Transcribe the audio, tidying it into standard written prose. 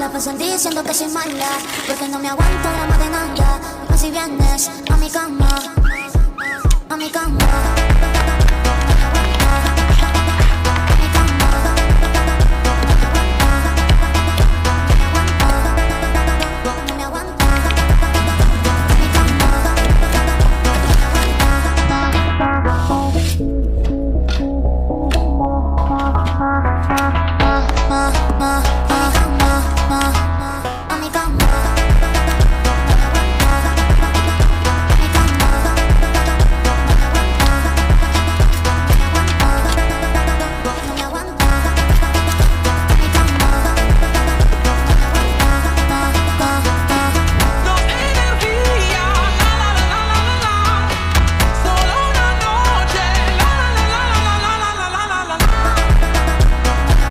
la pasan diciendo que soy mala, porque no me aguanto drama de nada. Más si vienes a mi cama, a mi cama.